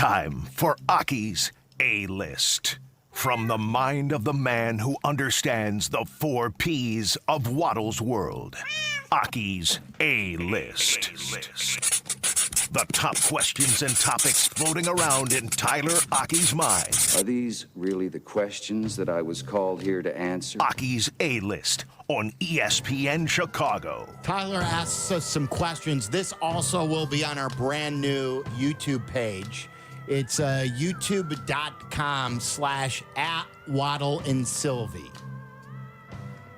time for Aki's A-List. From the mind of the man who understands the 4 Ps of Waddle's world. Aki's A-List. The top questions and topics floating around in Tyler Aki's mind. Are these really the questions that I was called here to answer? Aki's A-List on ESPN Chicago. Tyler asks us some questions. This also will be on our brand new YouTube page. It's youtube.com/@Waddle and Silvy.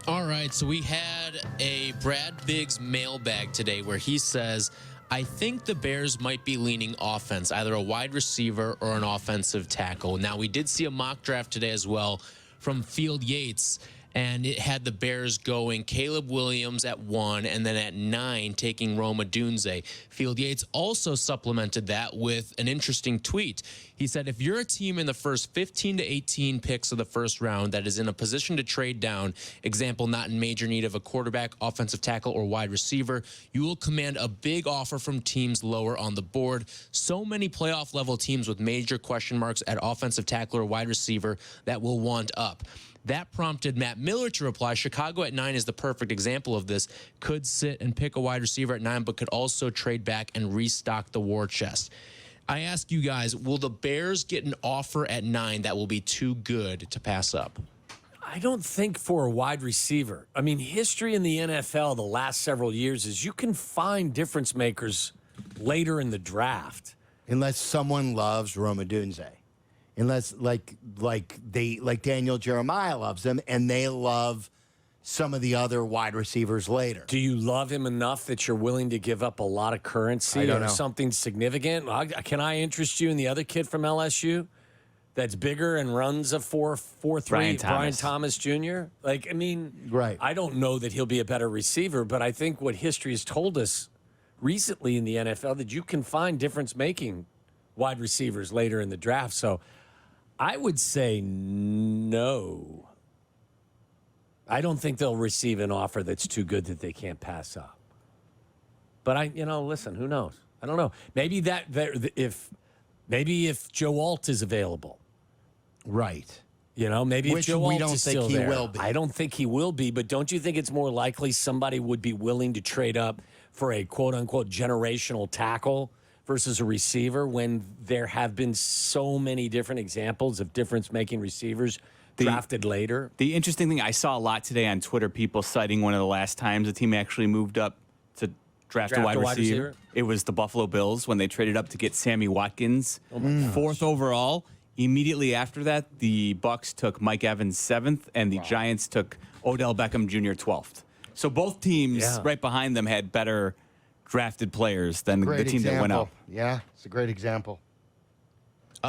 All right, so we had a Brad Biggs mailbag today where he says, I think the Bears might be leaning offense, either a wide receiver or an offensive tackle. Now, we did see a mock draft today as well from Field Yates, and it had the Bears going Caleb Williams at 1 and then at 9 taking Rome Odunze. Field Yates also supplemented that with an interesting tweet. He said, if you're a team in the first 15 to 18 picks of the first round that is in a position to trade down, example, not in major need of a quarterback, offensive tackle, or wide receiver, you will command a big offer from teams lower on the board. So many playoff level teams with major question marks at offensive tackle or wide receiver that will want up. That prompted Matt Miller to reply, Chicago at 9 is the perfect example of this. Could sit and pick a wide receiver at 9, but could also trade back and restock the war chest. I ask you guys, will the Bears get an offer at 9 that will be too good to pass up? I don't think for a wide receiver. I mean, history in the NFL the last several years is you can find difference makers later in the draft. Unless someone loves Rome Odunze. Unless like Daniel Jeremiah loves him, and they love some of the other wide receivers later. Do you love him enough that you're willing to give up a lot of currency or something significant? Can I interest you in the other kid from LSU that's bigger and runs a 4.43, Brian Thomas Jr.? Like, I mean, right. I don't know that he'll be a better receiver, but I think what history has told us recently in the NFL that you can find difference-making wide receivers later in the draft. So I would say no. I don't think they'll receive an offer that's too good that they can't pass up. But listen, who knows? I don't know. Maybe if Joe Alt is available, right? Maybe if Joe Alt is still there. Will be. I don't think he will be. But don't you think it's more likely somebody would be willing to trade up for a quote unquote generational tackle versus a receiver when there have been so many different examples of difference-making receivers drafted later? The interesting thing, I saw a lot today on Twitter, people citing one of the last times a team actually moved up to draft a wide receiver. It was the Buffalo Bills when they traded up to get Sammy Watkins, 4th overall. Immediately after that, the Bucs took Mike Evans 7th, and the Giants took Odell Beckham Jr. 12th. So both teams right behind them had better drafted players than the team that went up. Yeah, it's a great example.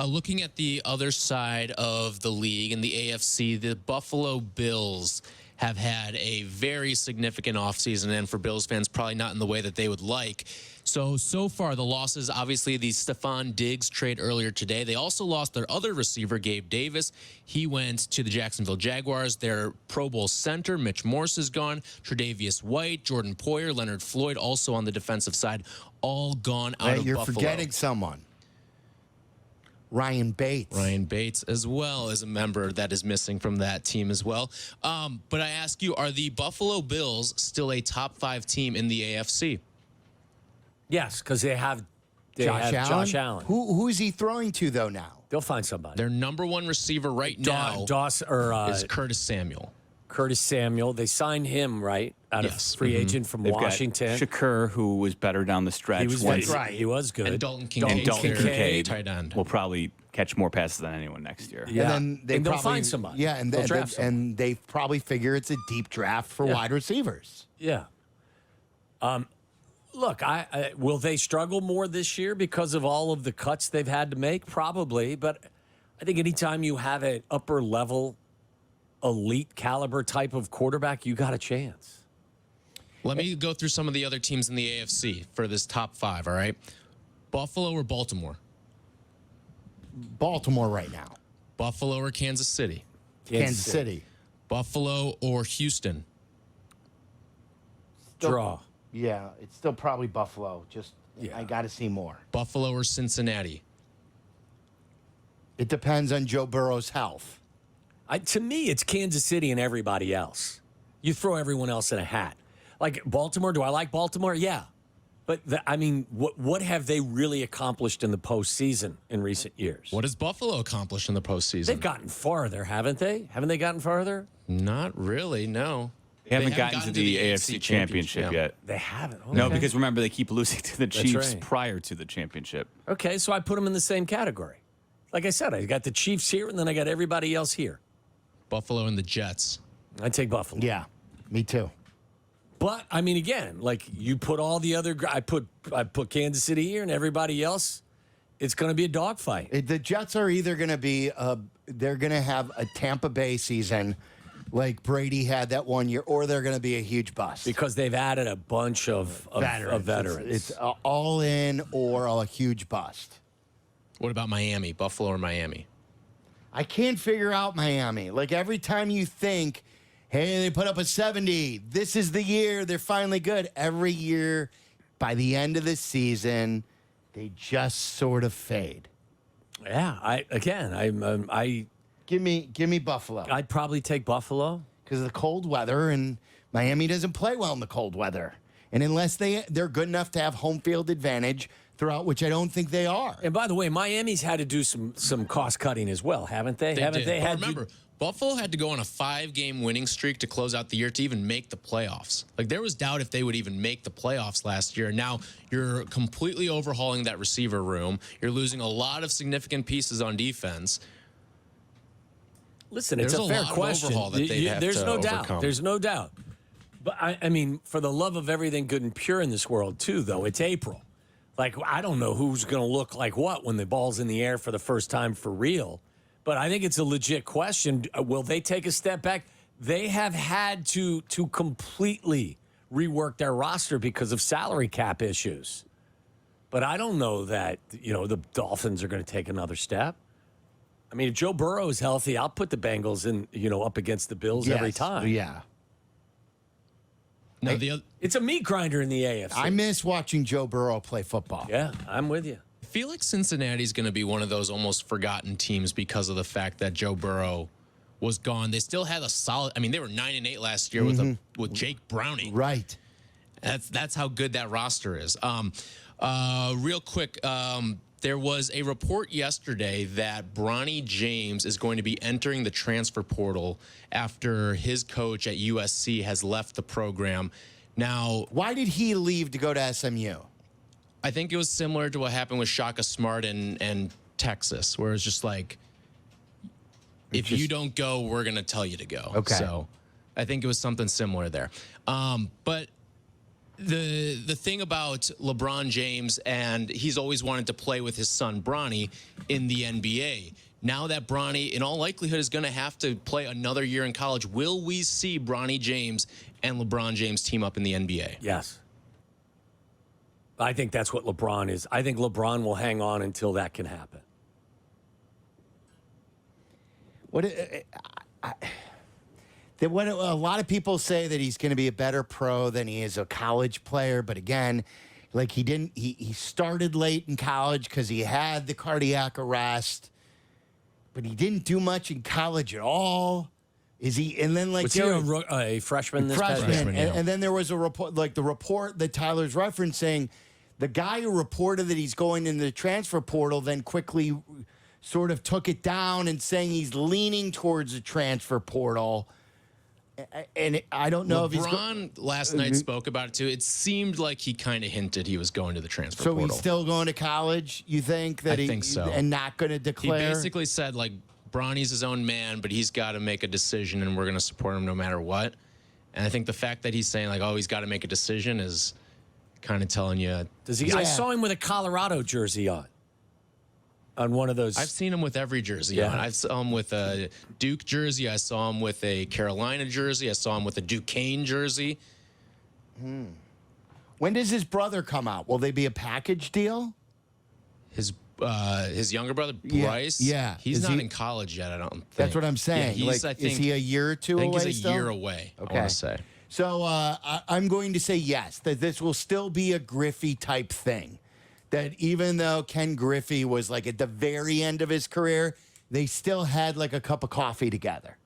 Looking at the other side of the league in the AFC, the Buffalo Bills have had a very significant offseason, and for Bills fans, probably not in the way that they would like. So far, the losses, obviously, the Stephon Diggs trade earlier today. They also lost their other receiver, Gabe Davis. He went to the Jacksonville Jaguars. Their Pro Bowl center, Mitch Morse, is gone. Tre'Davious White, Jordan Poyer, Leonard Floyd, also on the defensive side, all gone out of You're Buffalo. forgetting someone. Ryan Bates. Ryan Bates as well is a member that is missing from that team as well. But I ask you, are the Buffalo Bills still a top 5 team in the AFC? Yes, because they have Josh Allen. Who is he throwing to, though, now? They'll find somebody. Their number 1 receiver right now is Curtis Samuel. Curtis Samuel. They signed him, right, out of free agent from Washington. Shakur, who was better down the stretch. He was He was good. And Dalton Kincaid, tight end. Will probably catch more passes than anyone next year. Yeah. And then they'll find somebody. Yeah, and they probably figure it's a deep draft for wide receivers. Yeah. Look, will they struggle more this year because of all of the cuts they've had to make? Probably, but I think anytime you have an upper level, elite caliber type of quarterback, you got a chance. Let me go through some of the other teams in the AFC for this top 5, all right? Buffalo or Baltimore? Baltimore right now. Buffalo or Kansas City? Kansas City. Buffalo or Houston? Draw. Yeah, it's still probably Buffalo. I got to see more. Buffalo or Cincinnati? It depends on Joe Burrow's health. To me, it's Kansas City and everybody else. You throw everyone else in a hat. Like Baltimore, do I like Baltimore? Yeah. But, what have they really accomplished in the postseason in recent years? What has Buffalo accomplished in the postseason? They've gotten farther, haven't they? Haven't they gotten farther? Not really, no. They haven't gotten to the AFC Championship yet. They haven't. Okay. No, because remember, they keep losing to the Chiefs right. prior to the championship. Okay, so I put them in the same category. Like I said, I got the Chiefs here, and then I got everybody else here. Buffalo and the Jets. I take Buffalo. Yeah, me too. But again, like you put all the other, I put Kansas City here, and everybody else. It's going to be a dogfight. The Jets are either going to be they're going to have a Tampa Bay season like Brady had that one year, or they're going to be a huge bust Because they've added a bunch of veterans. It's all in or a huge bust. What about Miami? Buffalo or Miami? I can't figure out Miami. Like every time you think, hey, they put up a 70, this is the year they're finally good. Every year, by the end of the season, they just sort of fade. Yeah, Give me Buffalo I'd probably take Buffalo because of the cold weather, and Miami doesn't play well in the cold weather. And unless they're good enough to have home field advantage throughout, which I don't think they are. And by the way, Miami's had to do some cost cutting as well, haven't they? They did. But remember, Buffalo had to go on a 5-game winning streak to close out the year to even make the playoffs. Like there was doubt if they would even make the playoffs last year. Now you're completely overhauling that receiver room. You're losing a lot of significant pieces on defense. Listen, it's a fair question. There's no doubt. There's no doubt. But for the love of everything good and pure in this world, too, though, it's April. Like, I don't know who's going to look like what when the ball's in the air for the first time for real. But I think it's a legit question. Will they take a step back? They have had to completely rework their roster because of salary cap issues. But I don't know that, the Dolphins are going to take another step. If Joe Burrow is healthy, I'll put the Bengals in, up against the Bills every time. Yeah. No, it's a meat grinder in the AFC. I miss watching Joe Burrow play football. Yeah, I'm with you. I feel like Cincinnati's going to be one of those almost forgotten teams because of the fact that Joe Burrow was gone. They still had a solid. They were 9-8 last year with Jake Browning. Right. That's how good that roster is. Real quick, there was a report yesterday that Bronny James is going to be entering the transfer portal after his coach at USC has left the program. Now, why did he leave to go to SMU? I think it was similar to what happened with Shaka Smart and Texas, where it's just like, if you don't go, we're going to tell you to go. Okay. So I think it was something similar there. But the thing about LeBron James, and he's always wanted to play with his son Bronny in the NBA. Now that Bronny, in all likelihood, is going to have to play another year in college, will we see Bronny James and LeBron James team up in the NBA? Yes. I think that's what LeBron is. I think LeBron will hang on until that can happen. What a lot of people say that he's going to be a better pro than he is a college player, but again, like he started late in college because he had the cardiac arrest, but he didn't do much in college at all. Is he? And then was he a freshman? And then there was a report, like the report that Tyler's referencing. The guy who reported that he's going into the transfer portal then quickly sort of took it down and saying he's leaning towards the transfer portal. And I don't know if he's last night spoke about it too. It seemed like he kind of hinted he was going to the transfer portal. So he's still going to college, you think? I think so. And not going to declare? He basically said, like, Bronny's his own man, but he's got to make a decision, and we're going to support him no matter what. And I think the fact that he's saying, like, oh, he's got to make a decision is kind of telling you. Does he? Yeah. I saw him with a Colorado jersey on one of those. I've seen him with every jersey on. I saw him with a Duke jersey. I saw him with a Carolina jersey. I saw him with a Duquesne jersey. When does his brother come out? Will they be a package deal? His younger brother, Bryce? Yeah. He's not in college yet, I don't think. That's what I'm saying. Yeah, I think, is he a year or two away? I think he's a year away, okay. I want to say. So I'm going to say yes, that this will still be a Griffey type thing. That even though Ken Griffey was like at the very end of his career, they still had like a cup of coffee together.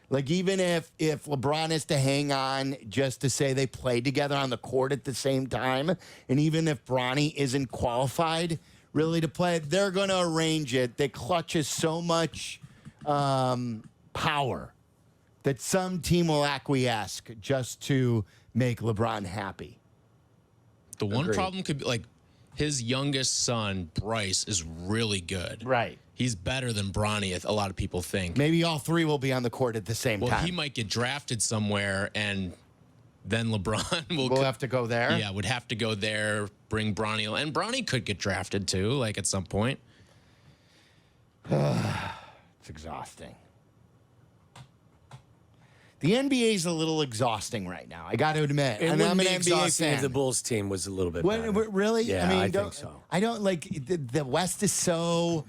Like even if LeBron is to hang on just to say they played together on the court at the same time, and even if Bronny isn't qualified really to play, they're going to arrange it. They clutches so much power that some team will acquiesce just to make LeBron happy. The one problem could be like his youngest son, Bryce, is really good. Right. He's better than Bronny, a lot of people think. Maybe all three will be on the court at the same time. Well, he might get drafted somewhere, and then LeBron will have to go there. Yeah, would have to go there, bring Bronny. And Bronny could get drafted, too, like at some point. It's exhausting. The NBA is a little exhausting right now. I got to admit. It I'm wouldn't an be NBA exhausting fan. if the Bulls team was a little bit better. Really? Yeah, I think so. I don't like the West is so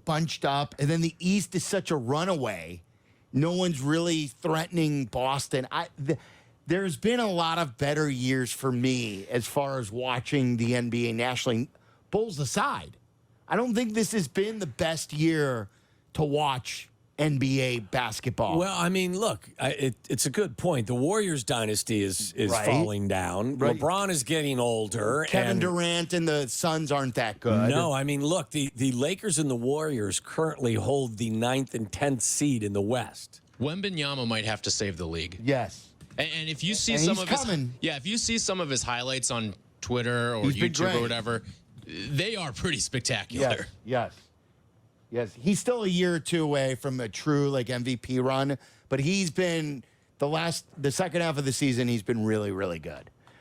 bunched up, and then the East is such a runaway. No one's really threatening Boston. There's been a lot of better years for me as far as watching the NBA nationally. Bulls aside, I don't think this has been the best year to watch NBA basketball. Well, I mean, look, it's a good point. The Warriors dynasty is Right. falling down. Right. LeBron is getting older. Kevin and Durant and the Suns aren't that good. No, I mean, look, the Lakers and the Warriors currently hold the 9th and 10th seed in the West. Wembanyama might have to save the league. Yes. And if you see And some he's of coming. if you see some of his highlights on Twitter or He's been YouTube or great. whatever, they are pretty spectacular. Yes. He's still a year or two away from a true like MVP run, but he's been the second half of the season, he's been really, really good.